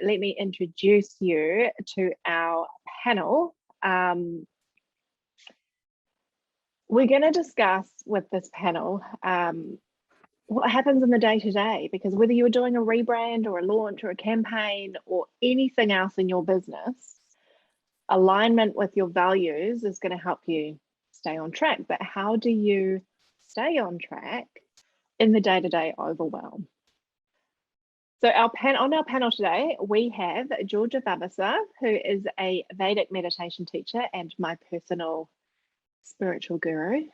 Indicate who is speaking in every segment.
Speaker 1: let me introduce you to our panel. We're going to discuss with this panel what happens in the day-to-day, because whether you're doing a rebrand or a launch or a campaign or anything else in your business, alignment with your values is going to help you stay on track. But how do you stay on track in the day-to-day overwhelm? So on our panel today, we have Georgia Vavasour, who is a Vedic meditation teacher and my personal spiritual guru.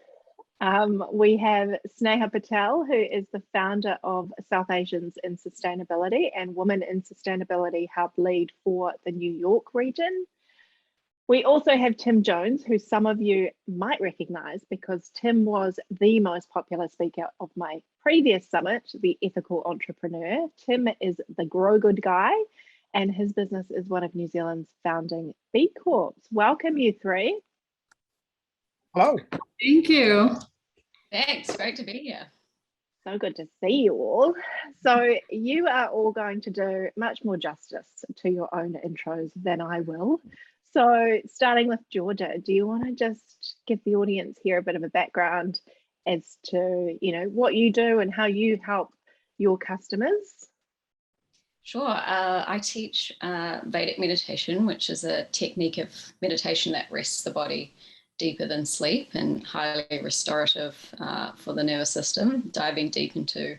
Speaker 1: We have Sneha Patel, who is the founder of South Asians in Sustainability and Women in Sustainability Hub Lead for the New York region. We also have Tim Jones, who some of you might recognize because Tim was the most popular speaker of my previous summit, the Ethical Entrepreneur. Tim is the Grow Good guy, and his business is one of New Zealand's founding B Corps. Welcome, you three.
Speaker 2: Hello.
Speaker 3: Thank you.
Speaker 4: Thanks, great to be here.
Speaker 1: So good to see you all. So you are all going to do much more justice to your own intros than I will. So starting with Georgia, do you want to just give the audience here a bit of a background as to, what you do and how you help your customers?
Speaker 4: Sure. I teach Vedic meditation, which is a technique of meditation that rests the body deeper than sleep and highly restorative for the nervous system, diving deep into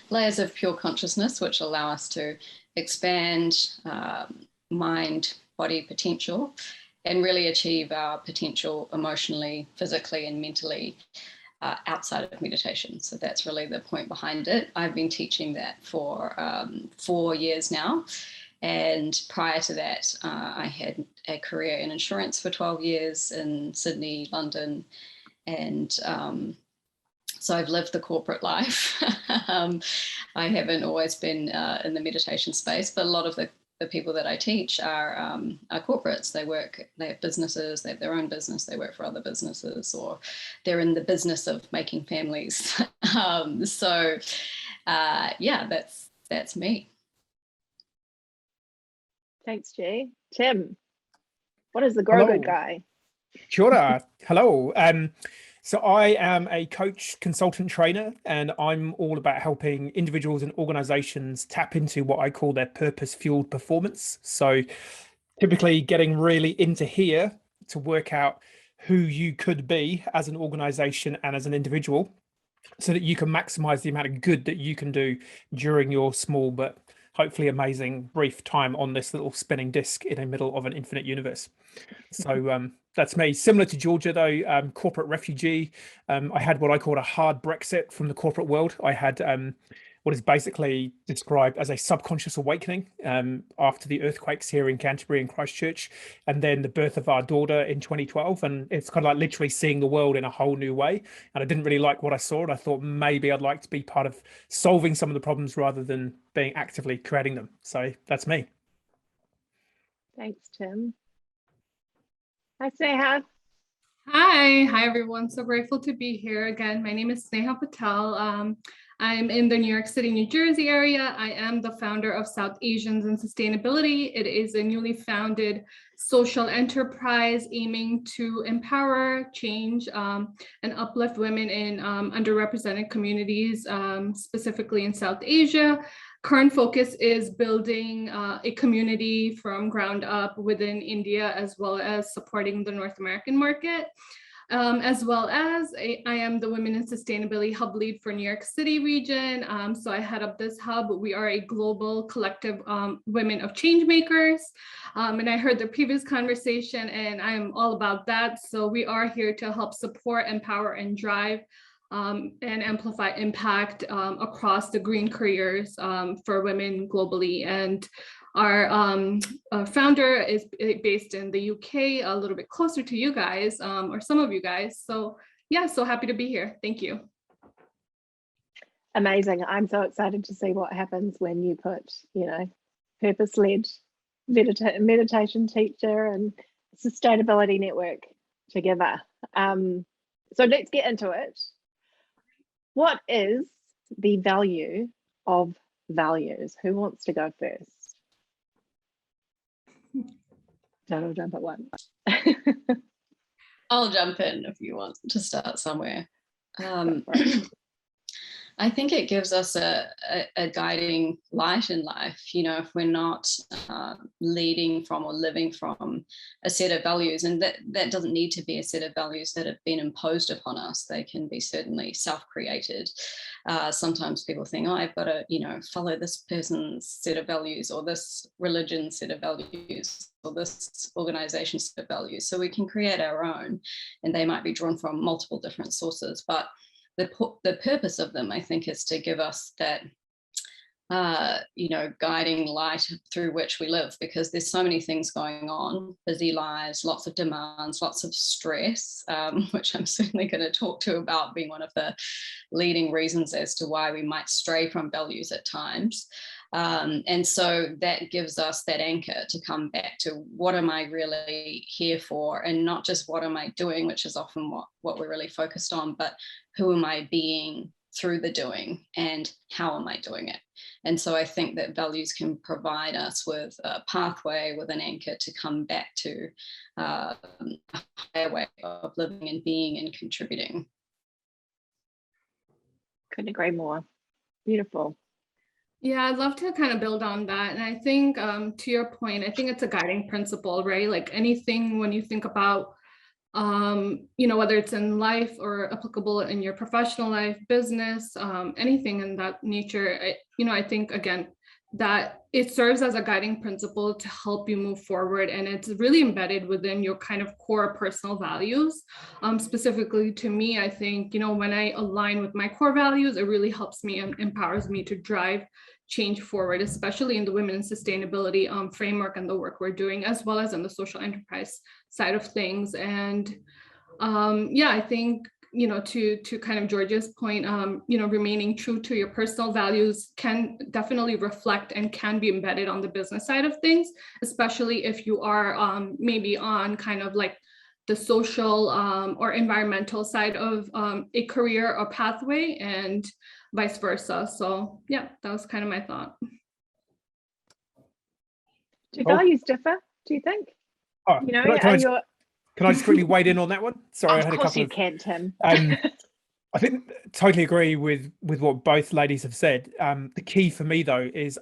Speaker 4: layers of pure consciousness, which allow us to expand mind, body potential and really achieve our potential emotionally, physically and mentally outside of meditation. So that's really the point behind it. I've been teaching that for 4 years now. And prior to that, I had a career in insurance for 12 years in Sydney, London. And so I've lived the corporate life. I haven't always been in the meditation space, but a lot of the people that I teach are corporates. They have businesses, they have their own business, they work for other businesses, or they're in the business of making families. Yeah, that's me.
Speaker 1: Thanks, Jay. Tim, what is the Grow Good guy?
Speaker 2: Kia ora. Hello. So I am a coach, consultant, trainer, and I'm all about helping individuals and organizations tap into what I call their purpose-fueled performance. So typically getting really into here to work out who you could be as an organization and as an individual so that you can maximize the amount of good that you can do during your small but hopefully amazing brief time on this little spinning disc in the middle of an infinite universe. So that's me. Similar to Georgia, though, corporate refugee. I had what I called a hard Brexit from the corporate world. I had what is basically described as a subconscious awakening after the earthquakes here in Canterbury and Christchurch, and then the birth of our daughter in 2012. And it's kind of like literally seeing the world in a whole new way. And I didn't really like what I saw. And I thought maybe I'd like to be part of solving some of the problems rather than being actively creating them. So that's me.
Speaker 1: Thanks, Tim. Hi, Sneha.
Speaker 3: Hi everyone. So grateful to be here again. My name is Sneha Patel. I'm in the New York City, New Jersey area. I am the founder of South Asians in Sustainability. It is a newly founded social enterprise aiming to empower, change, and uplift women in underrepresented communities, specifically in South Asia. Current focus is building a community from ground up within India, as well as supporting the North American market. As well as I am the Women in Sustainability Hub Lead for New York City region. So I head up this hub. We are a global collective women of change makers. And I heard the previous conversation and I am all about that. So we are here to help support, empower, and drive and amplify impact across the green careers for women globally. And our founder is based in the UK, a little bit closer to you guys, or some of you guys. So yeah, so happy to be here. Thank you.
Speaker 1: Amazing. I'm so excited to see what happens when you put, purpose-led meditation teacher and sustainability network together. So let's get into it. What is the value of values? Who wants to go first? Patel will jump at once.
Speaker 4: I'll jump in if you want to start somewhere. I think it gives us a guiding light in life. You know, if we're not leading from or living from a set of values, and that doesn't need to be a set of values that have been imposed upon us. They can be certainly self-created. Sometimes people think, oh, I've got to, you know, follow this person's set of values, or this religion's set of values, or this organization's set of values. So we can create our own, and they might be drawn from multiple different sources. But the purpose of them, I think, is to give us that, you know, guiding light through which we live, because there's so many things going on, busy lives, lots of demands, lots of stress, which I'm certainly going to talk to about being one of the leading reasons as to why we might stray from values at times. And so that gives us that anchor to come back to, what am I really here for? And not just what am I doing, which is often what we're really focused on, but who am I being through the doing, and how am I doing it? And so I think that values can provide us with a pathway, with an anchor to come back to a higher way of living and being and contributing.
Speaker 1: Couldn't agree more. Beautiful.
Speaker 3: Yeah, I'd love to kind of build on that. And I think to your point, I think it's a guiding principle, right? Like anything, when you think about, you know, whether it's in life or applicable in your professional life, business, anything in that nature, you know, I think, again, that it serves as a guiding principle to help you move forward. And it's really embedded within your kind of core personal values. Specifically to me, I think, you know, when I align with my core values, it really helps me and empowers me to drive change forward, especially in the women in sustainability framework and the work we're doing, as well as in the social enterprise side of things. And yeah, I think, you know, to kind of Georgia's point, you know, remaining true to your personal values can definitely reflect and can be embedded on the business side of things, especially if you are maybe on kind of like the social or environmental side of a career or pathway, and vice versa. So yeah, that was kind of my thought.
Speaker 1: Do values differ, do you think?
Speaker 2: Oh,
Speaker 1: You know,
Speaker 2: can I just quickly wade in on that one? Sorry, I had a couple
Speaker 1: of can, Tim.
Speaker 2: I think totally agree with what both ladies have said. The key for me though is,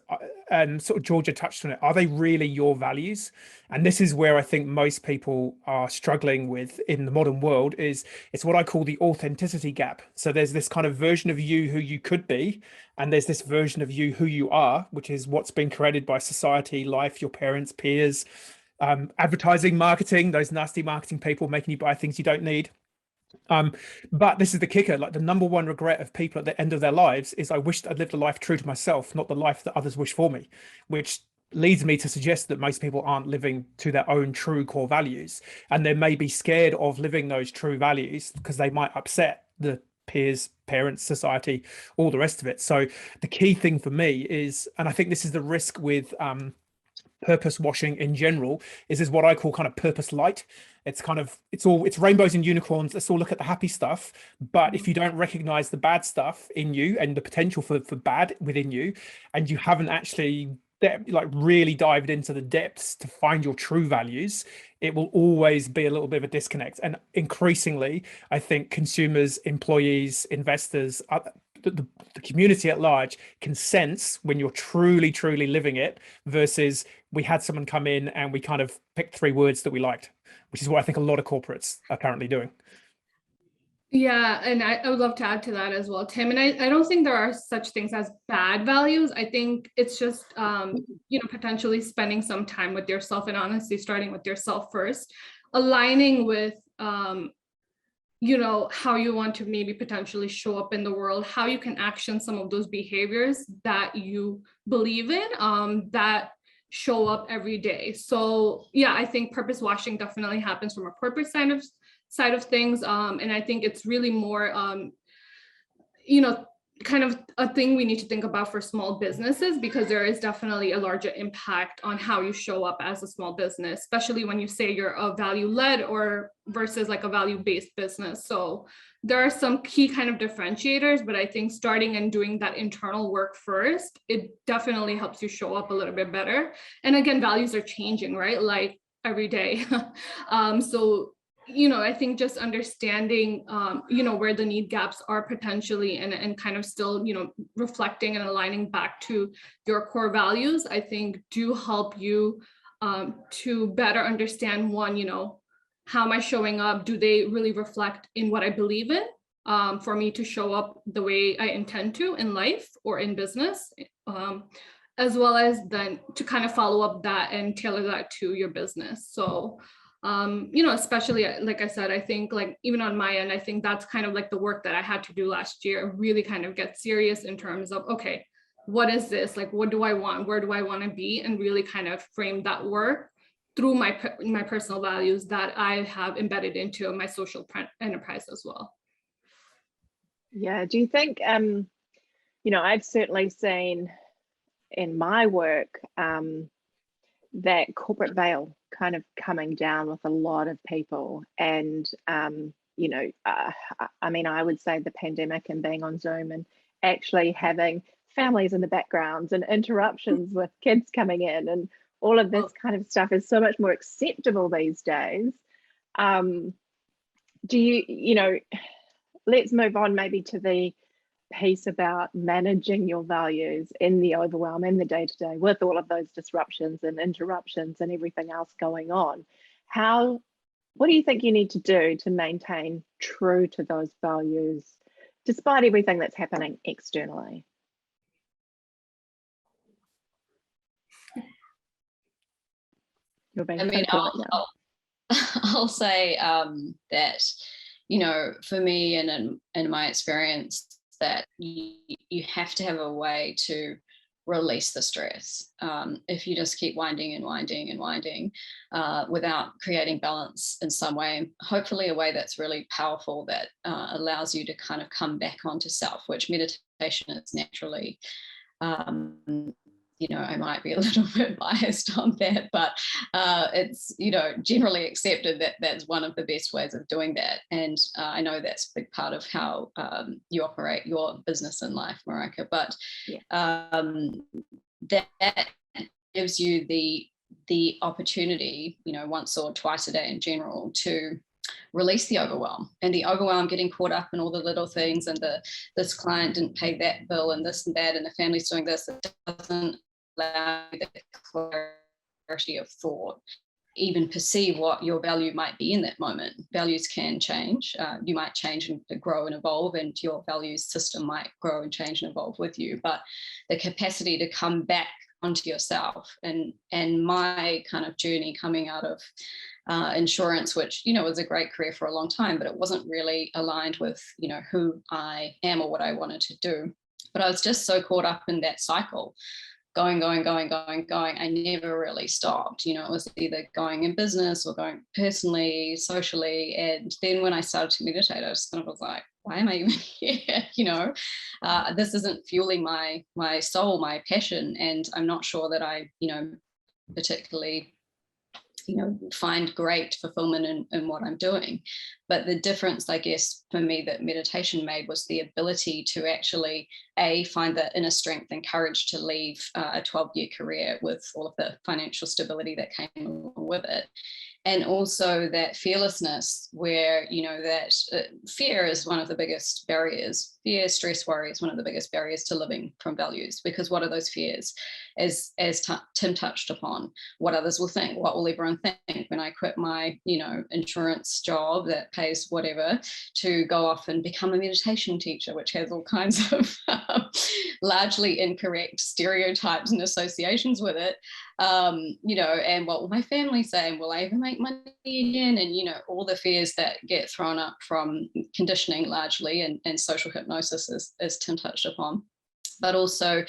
Speaker 2: sort of Georgia touched on it, are they really your values? And this is where I think most people are struggling with in the modern world, is it's what I call the authenticity gap. So there's this kind of version of you who you could be, and there's this version of you who you are, which is what's been created by society, life, your parents, peers, advertising, marketing, those nasty marketing people making you buy things you don't need. But this is the kicker, like the number one regret of people at the end of their lives is, I wished I'd lived a life true to myself, not the life that others wish for me, which leads me to suggest that most people aren't living to their own true core values, and they may be scared of living those true values because they might upset the peers, parents, society, all the rest of it. So the key thing for me is, and I think this is the risk with purpose washing in general, is what I call kind of purpose light. It's kind of, it's rainbows and unicorns. Let's all look at the happy stuff. But if you don't recognize the bad stuff in you and the potential for bad within you, and you haven't actually like really dived into the depths to find your true values, it will always be a little bit of a disconnect. And increasingly, I think consumers, employees, investors, the community at large can sense when you're truly living it, versus we had someone come in and we kind of picked 3 words that we liked, which is what I think a lot of corporates are currently doing.
Speaker 3: Yeah, and I would love to add to that as well, Tim. And I don't think there are such things as bad values. I think it's just, you know, potentially spending some time with yourself, and honestly starting with yourself first, aligning with, you know, how you want to maybe potentially show up in the world, how you can action some of those behaviors that you believe in, that show up every day. So yeah, I think purpose washing definitely happens from a corporate side of things. And I think it's really more, you know, kind of a thing we need to think about for small businesses, because there is definitely a larger impact on how you show up as a small business, especially when you say you're a value-led or versus like a value-based business. So there are some key kind of differentiators, but I think starting and doing that internal work first, it definitely helps you show up a little bit better. And again, values are changing, right? Like every day. So, I think just understanding, where the need gaps are potentially, and kind of still, reflecting and aligning back to your core values, I think do help you to better understand one, how am I showing up? Do they really reflect in what I believe in? For me to show up the way I intend to in life or in business, as well as then to kind of follow up that and tailor that to your business. So, especially like I said, I think like even on my end, I think that's kind of like the work that I had to do last year, really kind of get serious in terms of, okay, what is this? Like, what do I want? Where do I want to be? And really kind of frame that work through my personal values that I have embedded into my social enterprise as well.
Speaker 1: Yeah. Do you think, I've certainly seen in my work that corporate veil kind of coming down with a lot of people. And, I mean, I would say the pandemic and being on Zoom and actually having families in the backgrounds and interruptions with kids coming in and all of this kind of stuff is so much more acceptable these days. Do you, let's move on maybe to the piece about managing your values in the overwhelm in the day-to-day with all of those disruptions and interruptions and everything else going on. What do you think you need to do to maintain true to those values despite everything that's happening externally?
Speaker 4: I'll say that, for me and in my experience, that you have to have a way to release the stress. If you just keep winding and winding and winding without creating balance in some way, hopefully a way that's really powerful that allows you to kind of come back onto self, which meditation is naturally. I might be a little bit biased on that, but it's, generally accepted that that's one of the best ways of doing that. And I know that's a big part of how you operate your business and life, Marika, but that gives you the opportunity, once or twice a day in general, to release the overwhelm, and the overwhelm getting caught up in all the little things, and this client didn't pay that bill and this and that, and the family's doing this. It doesn't allow you the clarity of thought, even perceive what your value might be in that moment. Values can change. You might change and grow and evolve, and your values system might grow and change and evolve with you. But the capacity to come back onto yourself, and my kind of journey coming out of insurance, which was a great career for a long time, but it wasn't really aligned with who I am or what I wanted to do. But I was just so caught up in that cycle, going. I never really stopped. It was either going in business or going personally, socially. And then when I started to meditate, I just kind of was like, why am I even here? This isn't fueling my soul, my passion. And I'm not sure that I, particularly find great fulfillment in what I'm doing. But the difference, I guess, for me that meditation made was the ability to actually, find the inner strength and courage to leave a 12-year career with all of the financial stability that came along with it. And also that fearlessness where, that fear is one of the biggest barriers. Fear, stress, worry is one of the biggest barriers to living from values, because what are those fears? As Tim touched upon, what others will think, what will everyone think when I quit my, insurance job that pays whatever to go off and become a meditation teacher, which has all kinds of largely incorrect stereotypes and associations with it. And what will my family say? And will I ever make money again? And, all the fears that get thrown up from conditioning largely and social hypnosis, as Tim touched upon. But also,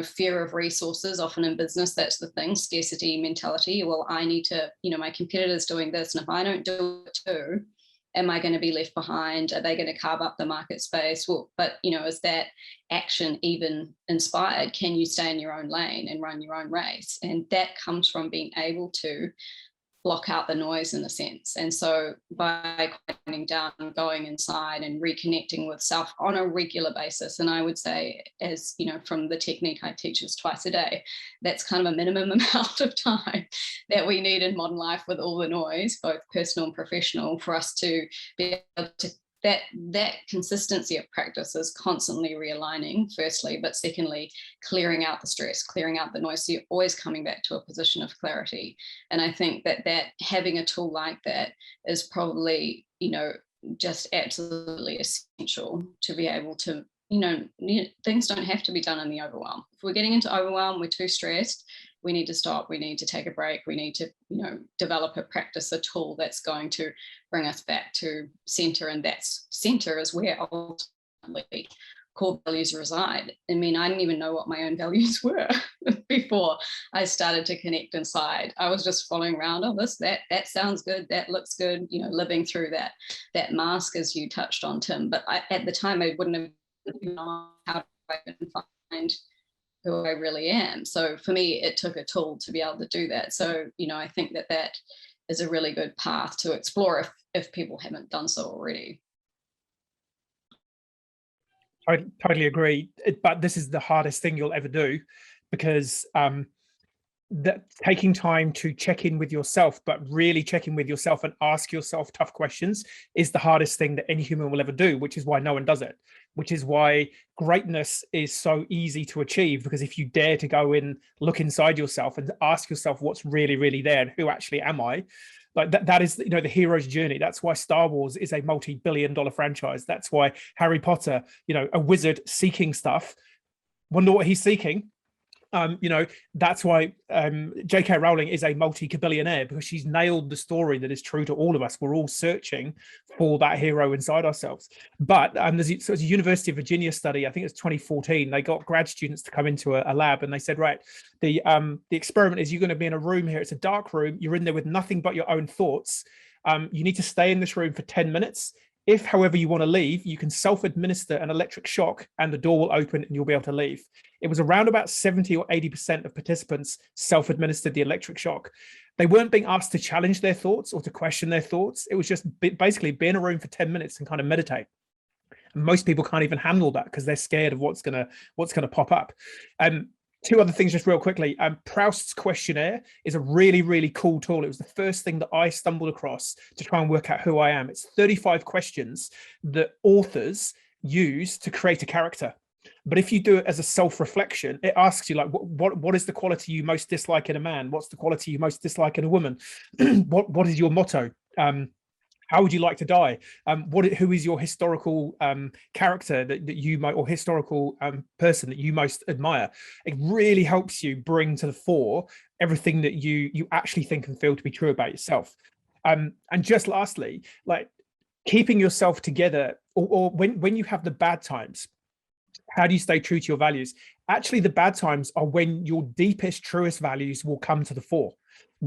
Speaker 4: fear of resources, often in business, that's the thing, scarcity mentality. Well, I need to, my competitor's doing this, and if I don't do it too, am I going to be left behind? Are they going to carve up the market space? Well, but, is that action even inspired? Can you stay in your own lane and run your own race? And that comes from being able to block out the noise in a sense. And so by quieting down, going inside and reconnecting with self on a regular basis, and I would say, as you know, from the technique I teach is twice a day, that's kind of a minimum amount of time that we need in modern life with all the noise, both personal and professional, for us to be able to that consistency of practice is constantly realigning, firstly, but secondly, clearing out the stress, clearing out the noise. So you're always coming back to a position of clarity. And I think that having a tool like that is probably, you know, just absolutely essential to be able to, you know, things don't have to be done in the overwhelm. If we're getting into overwhelm, we're too stressed, we need to stop, we need to take a break, we need to, you know, develop a practice, a tool that's going to bring us back to center, and that center is where ultimately core values reside. I mean, I didn't even know what my own values were before I started to connect inside. I was just following around, oh, that sounds good, that looks good, you know, living through that mask, as you touched on, Tim. But at the time, I wouldn't have known how to find who I really am. So for me, it took a tool to be able to do that. So, you know, I think that is a really good path to explore if people haven't done so already.
Speaker 2: I totally agree. But this is the hardest thing you'll ever do, because that taking time to check in with yourself, but really check in with yourself and ask yourself tough questions, is the hardest thing that any human will ever do, which is why no one does it, which is why greatness is so easy to achieve. Because if you dare to go in, look inside yourself and ask yourself what's really, really there and who actually am I, like that is, you know, the hero's journey. That's why Star Wars is a multi-billion-dollar franchise. That's why Harry Potter, you know, a wizard seeking stuff. Wonder what he's seeking. You know, that's why J.K. Rowling is a multi-billionaire, because she's nailed the story that is true to all of us. We're all searching for that hero inside ourselves. But there's a University of Virginia study, I think it's 2014. They got grad students to come into a lab, and they said, right, the experiment is you're going to be in a room here. It's a dark room. You're in there with nothing but your own thoughts. You need to stay in this room for 10 minutes. If, however, you want to leave, you can self-administer an electric shock and the door will open and you'll be able to leave. It was around about 70 or 80% of participants self-administered the electric shock. They weren't being asked to challenge their thoughts or to question their thoughts. It was just basically be in a room for 10 minutes and kind of meditate. And most people can't even handle that because they're scared of what's gonna pop up. Two other things just real quickly. Proust's questionnaire is a really, really cool tool. It was the first thing that I stumbled across to try and work out who I am. It's 35 questions that authors use to create a character. But if you do it as a self-reflection, it asks you, like, what is the quality you most dislike in a man? What's the quality you most dislike in a woman? What is your motto? How would you like to die? Who is your historical character that you might, or historical person that you most admire? It really helps you bring to the fore everything that you actually think and feel to be true about yourself. And just lastly, like keeping yourself together, or when you have the bad times, how do you stay true to your values? Actually, the bad times are when your deepest, truest values will come to the fore,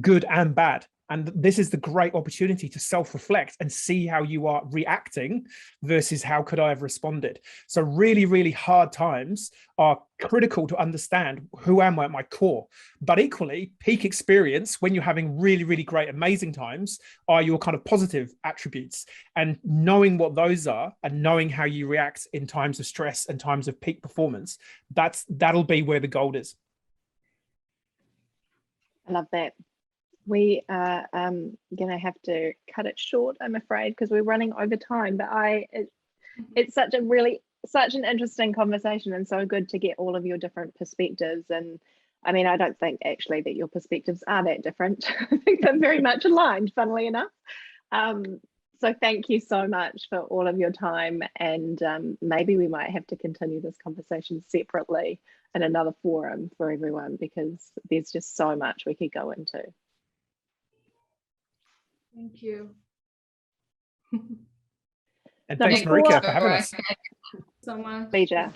Speaker 2: good and bad. And this is the great opportunity to self-reflect and see how you are reacting versus how could I have responded. So really, really hard times are critical to understand who am I at my core. But equally, peak experience, when you're having really, really great, amazing times, are your kind of positive attributes. And knowing what those are and knowing how you react in times of stress and times of peak performance, that'll be where the gold is.
Speaker 1: I love that. We are gonna have to cut it short, I'm afraid, because we're running over time. But it's such an interesting conversation, and so good to get all of your different perspectives. And I mean, I don't think actually that your perspectives are that different. I think they're very much aligned, funnily enough. So thank you so much for all of your time, and maybe we might have to continue this conversation separately in another forum for everyone, because there's just so much we could go into.
Speaker 3: Thank you.
Speaker 2: And thanks, Marika, for having us.
Speaker 3: So much.
Speaker 1: Pleasure.